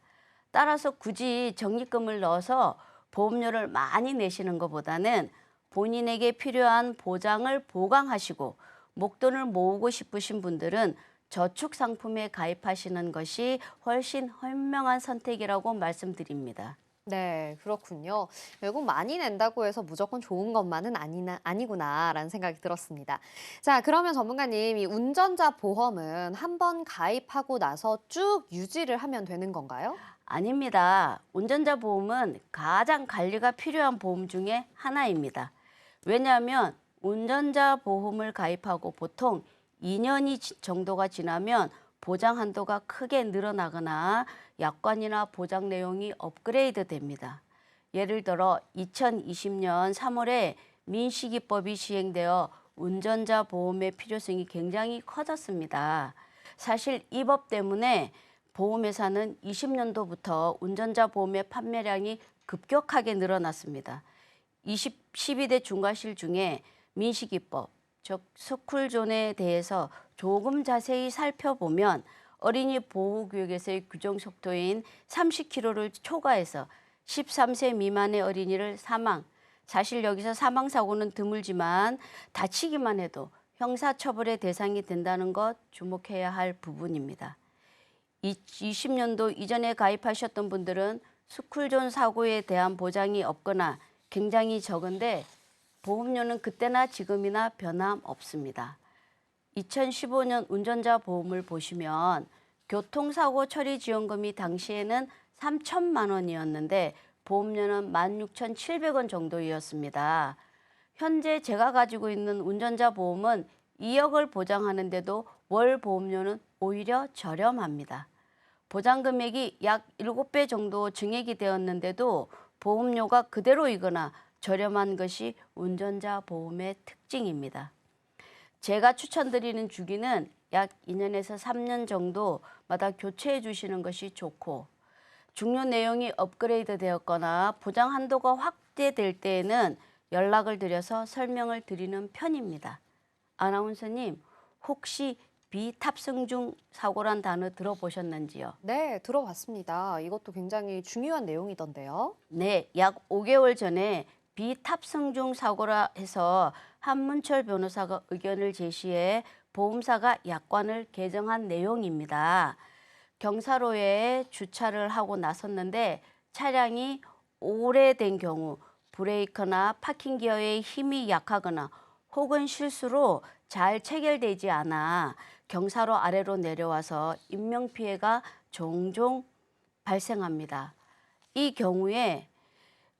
따라서 굳이 적립금을 넣어서 보험료를 많이 내시는 것보다는 본인에게 필요한 보장을 보강하시고 목돈을 모으고 싶으신 분들은 저축 상품에 가입하시는 것이 훨씬 현명한 선택이라고 말씀드립니다. 네, 그렇군요. 결국 많이 낸다고 해서 무조건 좋은 것만은 아니구나라는 생각이 들었습니다. 자, 그러면 전문가님, 이 운전자 보험은 한 번 가입하고 나서 쭉 유지를 하면 되는 건가요? 아닙니다. 운전자 보험은 가장 관리가 필요한 보험 중에 하나입니다. 왜냐하면 운전자 보험을 가입하고 보통 2년이 정도가 지나면 보장 한도가 크게 늘어나거나 약관이나 보장 내용이 업그레이드 됩니다. 예를 들어 2020년 3월에 민식이법이 시행되어 운전자 보험의 필요성이 굉장히 커졌습니다. 사실 이 법 때문에 보험회사는 20년도부터 운전자 보험의 판매량이 급격하게 늘어났습니다. 12대 중과실 중에 민식이법, 즉 스쿨존에 대해서 조금 자세히 살펴보면 어린이 보호구역에서의 규정 속도인 30km를 초과해서 13세 미만의 어린이를 사망, 사실 여기서 사망사고는 드물지만 다치기만 해도 형사처벌의 대상이 된다는 것 주목해야 할 부분입니다. 20년도 이전에 가입하셨던 분들은 스쿨존 사고에 대한 보장이 없거나 굉장히 적은데 보험료는 그때나 지금이나 변함없습니다. 2015년 운전자 보험을 보시면 교통사고 처리 지원금이 당시에는 3천만 원이었는데 보험료는 16,700원 정도였습니다. 현재 제가 가지고 있는 운전자 보험은 2억을 보장하는데도 월 보험료는 오히려 저렴합니다. 보장 금액이 약 7배 정도 증액이 되었는데도 보험료가 그대로이거나 저렴한 것이 운전자 보험의 특징입니다. 제가 추천드리는 주기는 약 2년에서 3년 정도마다 교체해 주시는 것이 좋고, 중요 내용이 업그레이드 되었거나 보장 한도가 확대될 때에는 연락을 드려서 설명을 드리는 편입니다. 아나운서님, 혹시 비탑승 중 사고란 단어 들어보셨는지요? 네, 들어봤습니다. 이것도 굉장히 중요한 내용이던데요. 네, 약 5개월 전에 비탑승 중 사고라 해서 한문철 변호사가 의견을 제시해 보험사가 약관을 개정한 내용입니다. 경사로에 주차를 하고 나섰는데 차량이 오래된 경우 브레이크나 파킹 기어의 힘이 약하거나 혹은 실수로 잘 체결되지 않아 경사로 아래로 내려와서 인명피해가 종종 발생합니다. 이 경우에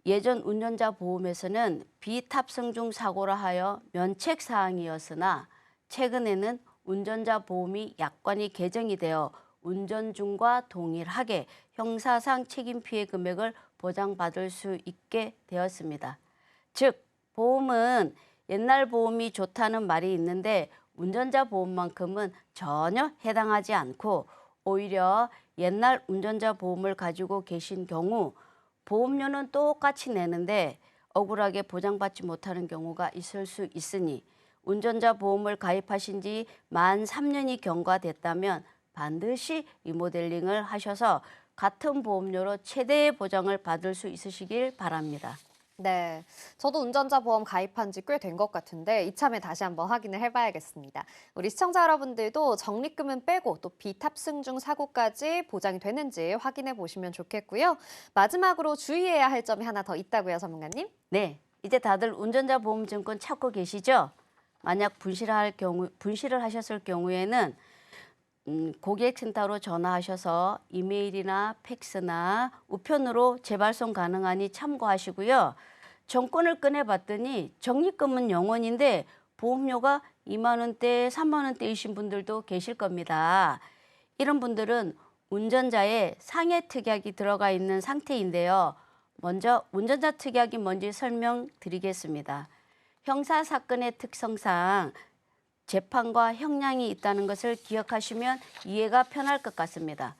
예전 운전자 보험에서는 비탑승 중 사고라 하여 면책 사항이었으나 최근에는 운전자 보험이 약관이 개정이 되어 운전 중과 동일하게 형사상 책임 피해 금액을 보장받을 수 있게 되었습니다. 즉, 보험은 옛날 보험이 좋다는 말이 있는데 운전자 보험만큼은 전혀 해당하지 않고 오히려 옛날 운전자 보험을 가지고 계신 경우 보험료는 똑같이 내는데 억울하게 보장받지 못하는 경우가 있을 수 있으니 운전자 보험을 가입하신 지 만 3년이 경과됐다면 반드시 리모델링을 하셔서 같은 보험료로 최대의 보장을 받을 수 있으시길 바랍니다. 네, 저도 운전자 보험 가입한 지 꽤 된 것 같은데 이참에 다시 한번 확인을 해봐야겠습니다. 우리 시청자 여러분들도 적립금은 빼고 또 비탑승 중 사고까지 보장이 되는지 확인해 보시면 좋겠고요. 마지막으로 주의해야 할 점이 하나 더 있다고요, 전문가님? 네, 이제 다들 운전자 보험증권 찾고 계시죠? 만약 분실을 하셨을 경우에는 고객센터로 전화하셔서 이메일이나 팩스나 우편으로 재발송 가능하니 참고하시고요. 정권을 꺼내봤더니 적립금은 0원인데 보험료가 2만 원대, 3만 원대이신 분들도 계실 겁니다. 이런 분들은 운전자의 상해 특약이 들어가 있는 상태인데요. 먼저 운전자 특약이 뭔지 설명드리겠습니다. 형사사건의 특성상 재판과 형량이 있다는 것을 기억하시면 이해가 편할 것 같습니다.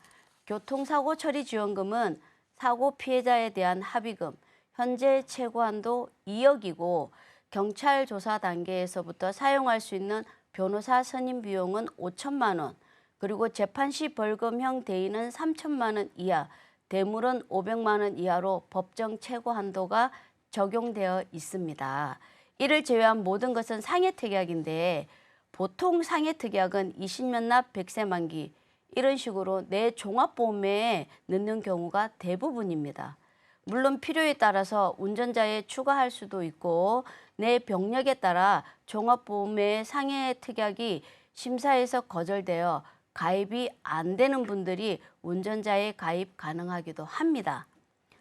교통사고 처리 지원금은 사고 피해자에 대한 합의금, 현재 최고한도 2억이고 경찰 조사 단계에서부터 사용할 수 있는 변호사 선임 비용은 5천만 원, 그리고 재판 시 벌금형 대인은 3천만 원 이하, 대물은 500만 원 이하로 법정 최고 한도가 적용되어 있습니다. 이를 제외한 모든 것은 상해특약인데 보통 상해특약은 20년 납 100세 만기 이런 식으로 내 종합보험에 넣는 경우가 대부분입니다. 물론 필요에 따라서 운전자에 추가할 수도 있고 내 병력에 따라 종합보험의 상해특약이 심사에서 거절되어 가입이 안 되는 분들이 운전자에 가입 가능하기도 합니다.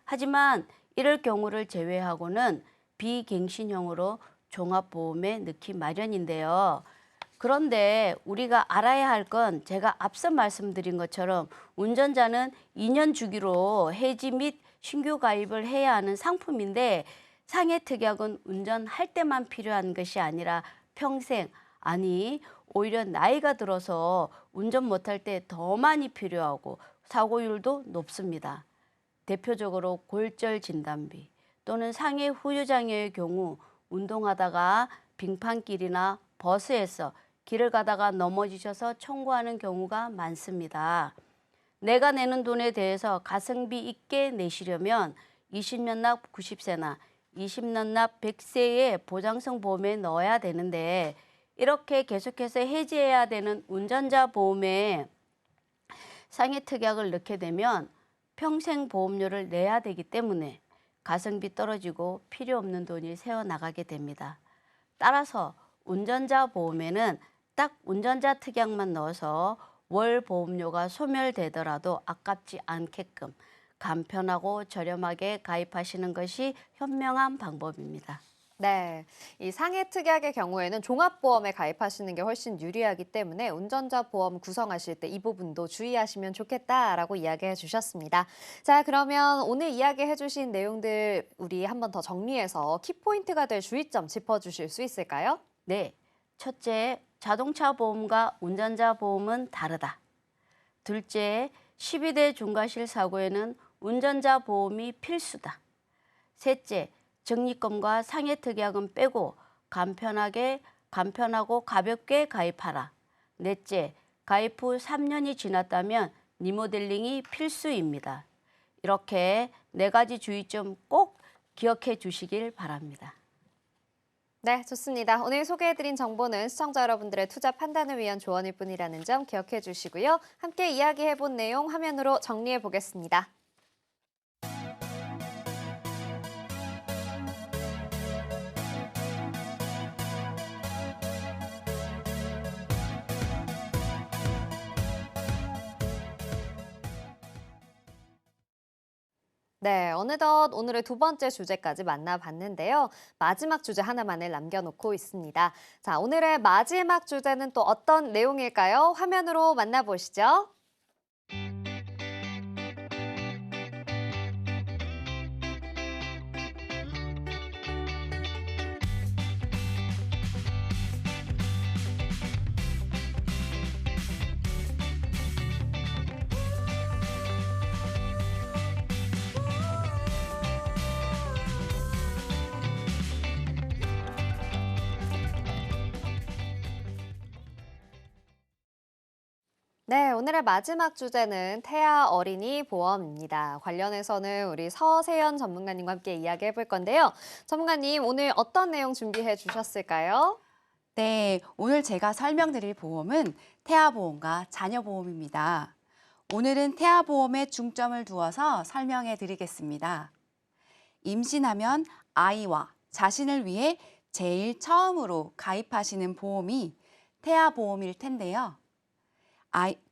하지만 이럴 경우를 제외하고는 비갱신형으로 종합보험에 넣기 마련인데요. 그런데 우리가 알아야 할 건 제가 앞서 말씀드린 것처럼 운전자는 2년 주기로 해지 및 신규 가입을 해야 하는 상품인데 상해특약은 운전할 때만 필요한 것이 아니라 평생, 아니 오히려 나이가 들어서 운전 못할 때 더 많이 필요하고 사고율도 높습니다. 대표적으로 골절 진단비 또는 상해 후유장애의 경우 운동하다가 빙판길이나 버스에서 길을 가다가 넘어지셔서 청구하는 경우가 많습니다. 내가 내는 돈에 대해서 가성비 있게 내시려면 20년 납 90세나 20년 납 100세의 보장성 보험에 넣어야 되는데 이렇게 계속해서 해지해야 되는 운전자 보험에 상해특약을 넣게 되면 평생 보험료를 내야 되기 때문에 가성비 떨어지고 필요 없는 돈이 새어나가게 됩니다. 따라서 운전자 보험에는 딱 운전자 특약만 넣어서 월 보험료가 소멸되더라도 아깝지 않게끔 간편하고 저렴하게 가입하시는 것이 현명한 방법입니다. 네, 이 상해 특약의 경우에는 종합보험에 가입하시는 게 훨씬 유리하기 때문에 운전자 보험 구성하실 때 이 부분도 주의하시면 좋겠다라고 이야기해 주셨습니다. 자, 그러면 오늘 이야기해 주신 내용들 우리 한 번 더 정리해서 키포인트가 될 주의점 짚어주실 수 있을까요? 네, 첫째, 자동차 보험과 운전자 보험은 다르다. 둘째, 12대 중과실 사고에는 운전자 보험이 필수다. 셋째, 적립금과 상해특약은 빼고 간편하고 가볍게 가입하라. 넷째, 가입 후 3년이 지났다면 리모델링이 필수입니다. 이렇게 4가지 주의점 꼭 기억해 주시길 바랍니다. 네, 좋습니다. 오늘 소개해드린 정보는 시청자 여러분들의 투자 판단을 위한 조언일 뿐이라는 점 기억해 주시고요. 함께 이야기해본 내용 화면으로 정리해 보겠습니다. 네, 어느덧 오늘의 두 번째 주제까지 만나봤는데요. 마지막 주제 하나만을 남겨놓고 있습니다. 자, 오늘의 마지막 주제는 또 어떤 내용일까요? 화면으로 만나보시죠. 네, 오늘의 마지막 주제는 태아 어린이 보험입니다. 관련해서는 우리 서세연 전문가님과 함께 이야기해 볼 건데요. 전문가님, 오늘 어떤 내용 준비해 주셨을까요? 네, 오늘 제가 설명드릴 보험은 태아보험과 자녀보험입니다. 오늘은 태아보험에 중점을 두어서 설명해 드리겠습니다. 임신하면 아이와 자신을 위해 제일 처음으로 가입하시는 보험이 태아보험일 텐데요.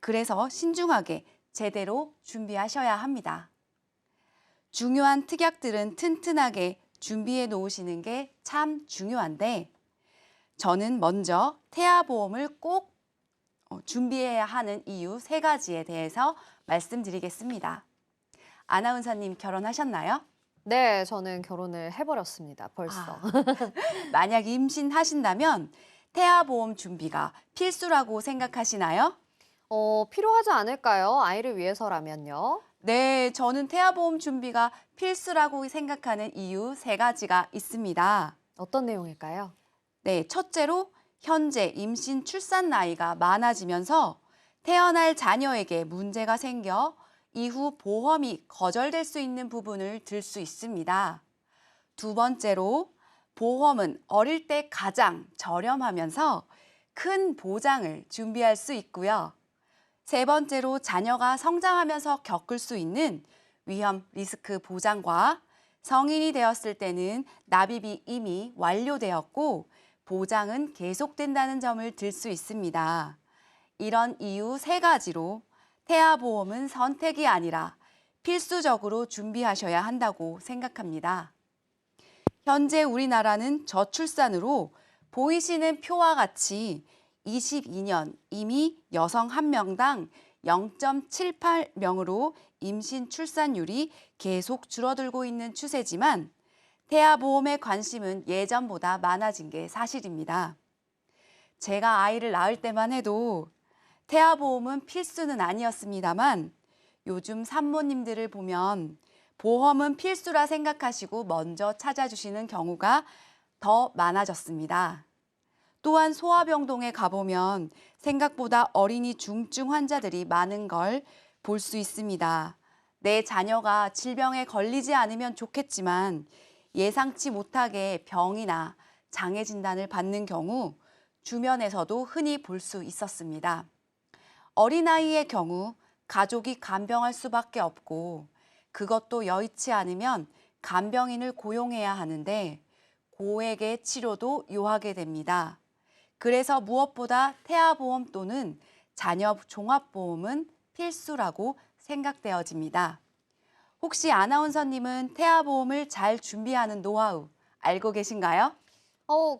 그래서 신중하게 제대로 준비하셔야 합니다. 중요한 특약들은 튼튼하게 준비해 놓으시는 게 참 중요한데 저는 먼저 태아보험을 꼭 준비해야 하는 이유 3가지에 대해서 말씀드리겠습니다. 아나운서님 결혼하셨나요? 네, 저는 결혼을 해버렸습니다. 벌써. 만약 임신하신다면 태아보험 준비가 필수라고 생각하시나요? 필요하지 않을까요? 아이를 위해서라면요. 네, 저는 태아보험 준비가 필수라고 생각하는 이유 3가지가 있습니다. 어떤 내용일까요? 네, 첫째로 현재 임신 출산 나이가 많아지면서 태어날 자녀에게 문제가 생겨 이후 보험이 거절될 수 있는 부분을 들 수 있습니다. 두 번째로 보험은 어릴 때 가장 저렴하면서 큰 보장을 준비할 수 있고요. 세 번째로 자녀가 성장하면서 겪을 수 있는 위험 리스크 보장과 성인이 되었을 때는 납입이 이미 완료되었고 보장은 계속된다는 점을 들 수 있습니다. 이런 이유 3가지로 태아보험은 선택이 아니라 필수적으로 준비하셔야 한다고 생각합니다. 현재 우리나라는 저출산으로 보이시는 표와 같이 22년 이미 여성 1명당 0.78명으로 임신 출산율이 계속 줄어들고 있는 추세지만 태아보험의 관심은 예전보다 많아진 게 사실입니다. 제가 아이를 낳을 때만 해도 태아보험은 필수는 아니었습니다만 요즘 산모님들을 보면 보험은 필수라 생각하시고 먼저 찾아주시는 경우가 더 많아졌습니다. 또한 소아병동에 가보면 생각보다 어린이 중증 환자들이 많은 걸 볼 수 있습니다. 내 자녀가 질병에 걸리지 않으면 좋겠지만 예상치 못하게 병이나 장애 진단을 받는 경우 주변에서도 흔히 볼 수 있었습니다. 어린아이의 경우 가족이 간병할 수밖에 없고 그것도 여의치 않으면 간병인을 고용해야 하는데 고액의 치료도 요하게 됩니다. 그래서 무엇보다 태아보험 또는 자녀 종합보험은 필수라고 생각되어집니다. 혹시 아나운서님은 태아보험을 잘 준비하는 노하우 알고 계신가요?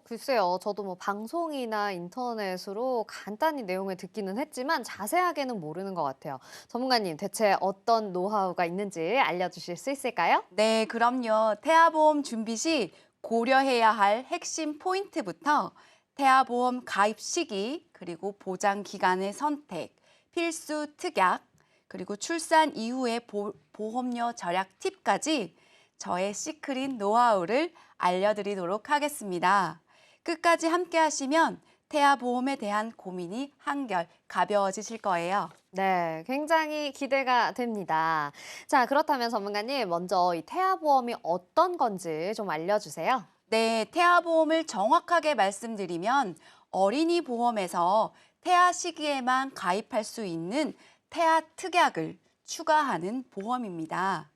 글쎄요. 저도 뭐 방송이나 인터넷으로 간단히 내용을 듣기는 했지만 자세하게는 모르는 것 같아요. 전문가님, 대체 어떤 노하우가 있는지 알려주실 수 있을까요? 네, 그럼요. 태아보험 준비 시 고려해야 할 핵심 포인트부터 태아보험 가입 시기, 그리고 보장 기간의 선택, 필수 특약, 그리고 출산 이후의 보험료 절약 팁까지 저의 시크릿 노하우를 알려드리도록 하겠습니다. 끝까지 함께 하시면 태아보험에 대한 고민이 한결 가벼워지실 거예요. 네, 굉장히 기대가 됩니다. 자, 그렇다면 전문가님, 먼저 이 태아보험이 어떤 건지 좀 알려주세요. 네, 태아보험을 정확하게 말씀드리면 어린이 보험에서 태아 시기에만 가입할 수 있는 태아 특약을 추가하는 보험입니다.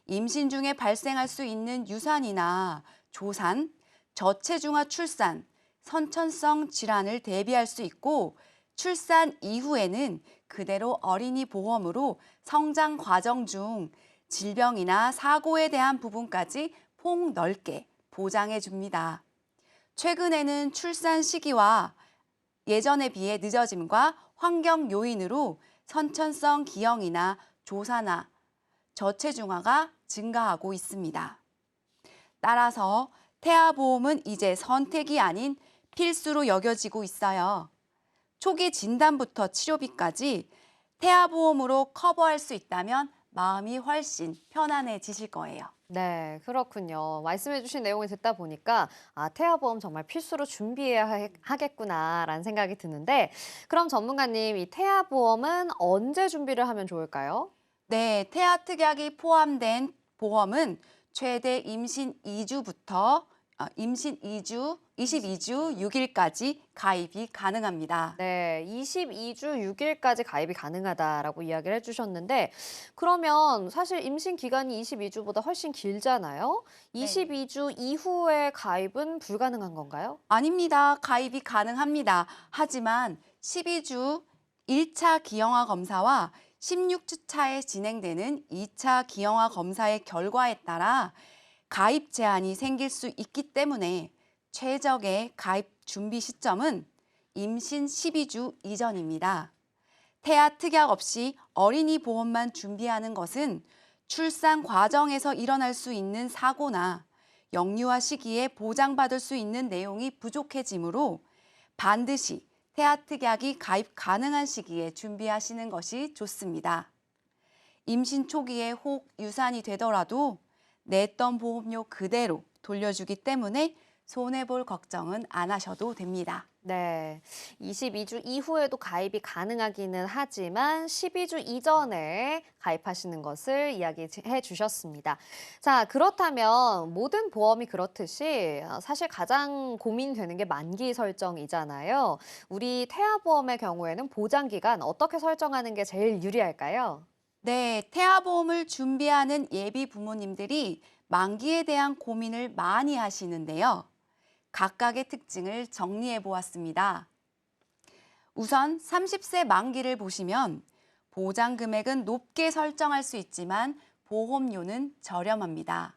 임신 중에 발생할 수 있는 유산이나 조산, 저체중아 출산, 선천성 질환을 대비할 수 있고 출산 이후에는 그대로 어린이 보험으로 성장 과정 중 질병이나 사고에 대한 부분까지 폭넓게 보장해 줍니다. 최근에는 출산 시기와 예전에 비해 늦어짐과 환경 요인으로 선천성 기형이나 조산화, 저체중아가 증가하고 있습니다. 따라서 태아보험은 이제 선택이 아닌 필수로 여겨지고 있어요. 초기 진단부터 치료비까지 태아보험으로 커버할 수 있다면 마음이 훨씬 편안해지실 거예요. 네, 그렇군요. 말씀해주신 내용을 듣다 보니까 태아보험 정말 필수로 준비해야 하겠구나라는 생각이 드는데 그럼 전문가님, 이 태아보험은 언제 준비를 하면 좋을까요? 네, 태아 특약이 포함된 보험은 최대 임신 2주부터 임신 22주 6일까지 가입이 가능합니다. 네, 22주 6일까지 가입이 가능하다라고 이야기를 해주셨는데 그러면 사실 임신 기간이 22주보다 훨씬 길잖아요. 네. 22주 이후에 가입은 불가능한 건가요? 아닙니다. 가입이 가능합니다. 하지만 12주 1차 기형아 검사와 16주 차에 진행되는 2차 기형아 검사의 결과에 따라 가입 제한이 생길 수 있기 때문에 최적의 가입 준비 시점은 임신 12주 이전입니다. 태아 특약 없이 어린이 보험만 준비하는 것은 출산 과정에서 일어날 수 있는 사고나 영유아 시기에 보장받을 수 있는 내용이 부족해지므로 반드시 태아 특약이 가입 가능한 시기에 준비하시는 것이 좋습니다. 임신 초기에 혹 유산이 되더라도 냈던 보험료 그대로 돌려주기 때문에 손해볼 걱정은 안 하셔도 됩니다. 네, 22주 이후에도 가입이 가능하기는 하지만 12주 이전에 가입하시는 것을 이야기해 주셨습니다. 자, 그렇다면 모든 보험이 그렇듯이 사실 가장 고민되는 게 만기 설정이잖아요. 우리 태아보험의 경우에는 보장 기간 어떻게 설정하는 게 제일 유리할까요? 네, 태아보험을 준비하는 예비 부모님들이 만기에 대한 고민을 많이 하시는데요. 각각의 특징을 정리해 보았습니다. 우선 30세 만기를 보시면 보장 금액은 높게 설정할 수 있지만 보험료는 저렴합니다.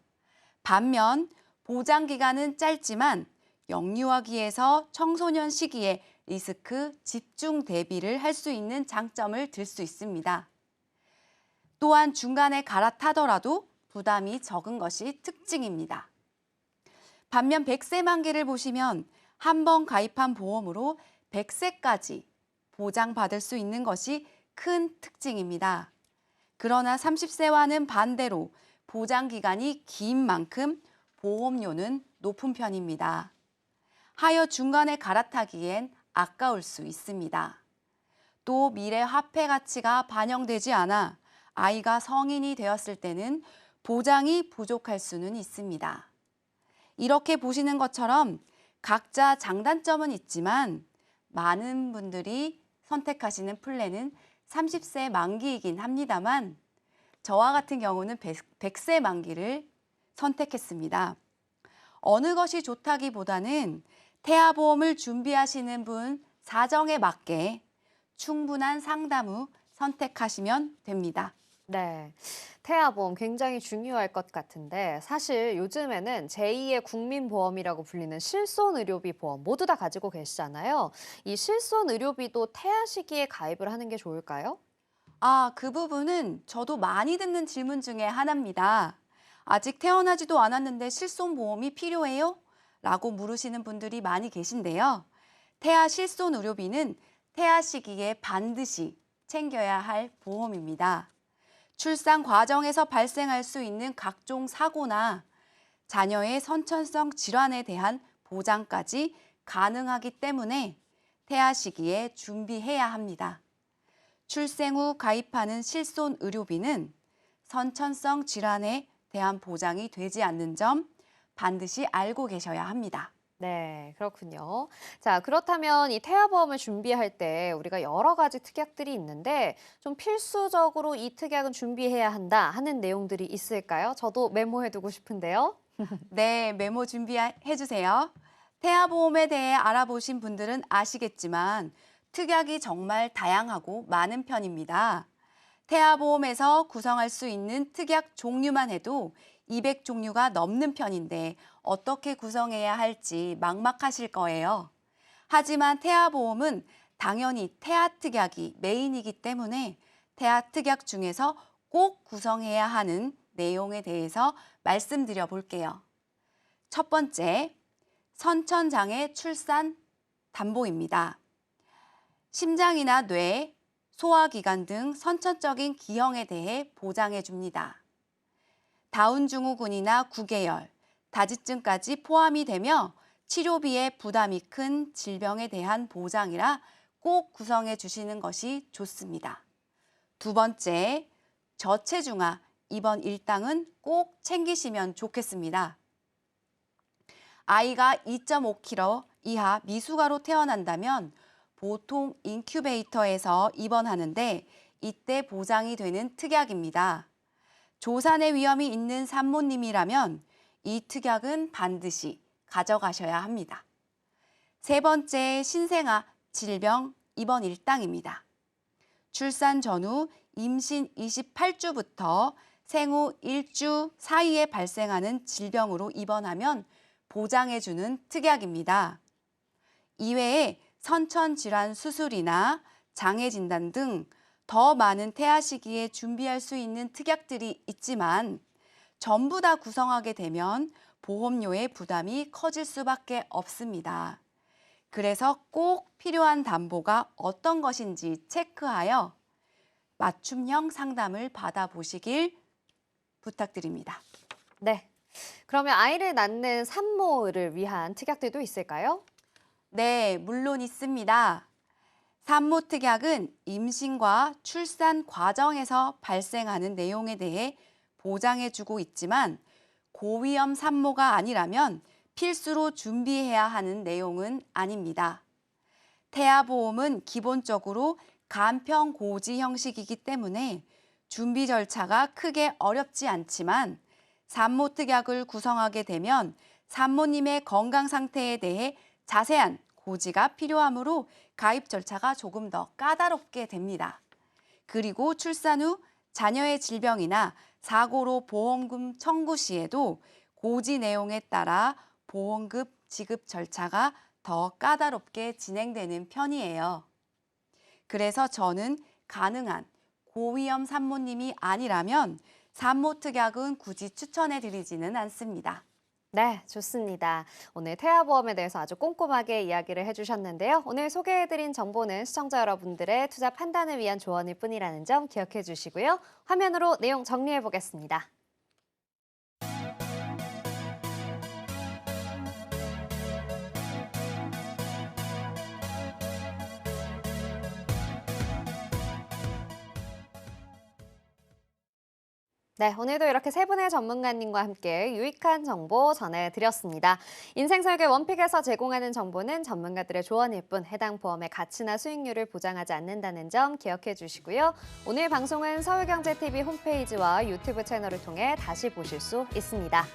반면 보장 기간은 짧지만 영유아기에서 청소년 시기에 리스크 집중 대비를 할 수 있는 장점을 들 수 있습니다. 또한 중간에 갈아타더라도 부담이 적은 것이 특징입니다. 반면 100세 만기를 보시면 한 번 가입한 보험으로 100세까지 보장받을 수 있는 것이 큰 특징입니다. 그러나 30세와는 반대로 보장 기간이 긴 만큼 보험료는 높은 편입니다. 하여 중간에 갈아타기엔 아까울 수 있습니다. 또 미래 화폐 가치가 반영되지 않아 아이가 성인이 되었을 때는 보장이 부족할 수는 있습니다. 이렇게 보시는 것처럼 각자 장단점은 있지만 많은 분들이 선택하시는 플랜은 30세 만기이긴 합니다만 저와 같은 경우는 100세 만기를 선택했습니다. 어느 것이 좋다기보다는 태아보험을 준비하시는 분 사정에 맞게 충분한 상담 후 선택하시면 됩니다. 네, 태아보험 굉장히 중요할 것 같은데 사실 요즘에는 제2의 국민보험이라고 불리는 실손의료비 보험 모두 다 가지고 계시잖아요. 이 실손의료비도 태아 시기에 가입을 하는 게 좋을까요? 그 부분은 저도 많이 듣는 질문 중에 하나입니다. 아직 태어나지도 않았는데 실손보험이 필요해요? 라고 물으시는 분들이 많이 계신데요. 태아 실손의료비는 태아 시기에 반드시 챙겨야 할 보험입니다. 출산 과정에서 발생할 수 있는 각종 사고나 자녀의 선천성 질환에 대한 보장까지 가능하기 때문에 태아 시기에 준비해야 합니다. 출생 후 가입하는 실손 의료비는 선천성 질환에 대한 보장이 되지 않는 점 반드시 알고 계셔야 합니다. 네, 그렇군요. 자, 그렇다면 이 태아보험을 준비할 때 우리가 여러 가지 특약들이 있는데 좀 필수적으로 이 특약은 준비해야 한다 하는 내용들이 있을까요? 저도 메모해두고 싶은데요. 네, 메모 준비해 주세요. 태아보험에 대해 알아보신 분들은 아시겠지만 특약이 정말 다양하고 많은 편입니다. 태아보험에서 구성할 수 있는 특약 종류만 해도 200종류가 넘는 편인데 어떻게 구성해야 할지 막막하실 거예요. 하지만 태아보험은 당연히 태아특약이 메인이기 때문에 태아특약 중에서 꼭 구성해야 하는 내용에 대해서 말씀드려 볼게요. 첫 번째, 선천장애 출산 담보입니다. 심장이나 뇌, 소화기관 등 선천적인 기형에 대해 보장해 줍니다. 다운증후군이나 구개열, 다지증까지 포함이 되며 치료비에 부담이 큰 질병에 대한 보장이라 꼭 구성해 주시는 것이 좋습니다. 두 번째, 저체중아 입원 일당은 꼭 챙기시면 좋겠습니다. 아이가 2.5kg 이하 미숙아로 태어난다면 보통 인큐베이터에서 입원하는데 이때 보장이 되는 특약입니다. 조산의 위험이 있는 산모님이라면 이 특약은 반드시 가져가셔야 합니다. 세 번째, 신생아 질병 입원 일당입니다. 출산 전후 임신 28주부터 생후 1주 사이에 발생하는 질병으로 입원하면 보장해주는 특약입니다. 이외에 선천질환 수술이나 장애 진단 등 더 많은 태아 시기에 준비할 수 있는 특약들이 있지만 전부 다 구성하게 되면 보험료의 부담이 커질 수밖에 없습니다. 그래서 꼭 필요한 담보가 어떤 것인지 체크하여 맞춤형 상담을 받아보시길 부탁드립니다. 네, 그러면 아이를 낳는 산모를 위한 특약들도 있을까요? 네, 물론 있습니다. 산모 특약은 임신과 출산 과정에서 발생하는 내용에 대해 보장해주고 있지만 고위험 산모가 아니라면 필수로 준비해야 하는 내용은 아닙니다. 태아보험은 기본적으로 간편고지 형식이기 때문에 준비 절차가 크게 어렵지 않지만 산모 특약을 구성하게 되면 산모님의 건강 상태에 대해 자세한 고지가 필요하므로 가입 절차가 조금 더 까다롭게 됩니다. 그리고 출산 후 자녀의 질병이나 사고로 보험금 청구 시에도 고지 내용에 따라 보험금 지급 절차가 더 까다롭게 진행되는 편이에요. 그래서 저는 가능한 고위험 산모님이 아니라면 산모 특약은 굳이 추천해 드리지는 않습니다. 네, 좋습니다. 오늘 태아보험에 대해서 아주 꼼꼼하게 이야기를 해주셨는데요. 오늘 소개해드린 정보는 시청자 여러분들의 투자 판단을 위한 조언일 뿐이라는 점 기억해 주시고요. 화면으로 내용 정리해 보겠습니다. 네, 오늘도 이렇게 세 분의 전문가님과 함께 유익한 정보 전해드렸습니다. 인생설계 원픽에서 제공하는 정보는 전문가들의 조언일 뿐 해당 보험의 가치나 수익률을 보장하지 않는다는 점 기억해 주시고요. 오늘 방송은 서울경제TV 홈페이지와 유튜브 채널을 통해 다시 보실 수 있습니다.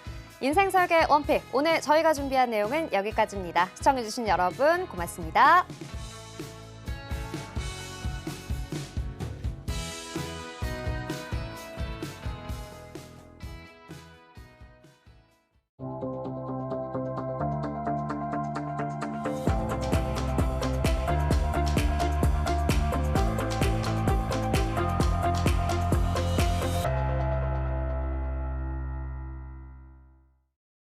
인생설계 원픽, 오늘 저희가 준비한 내용은 여기까지입니다. 시청해주신 여러분 고맙습니다.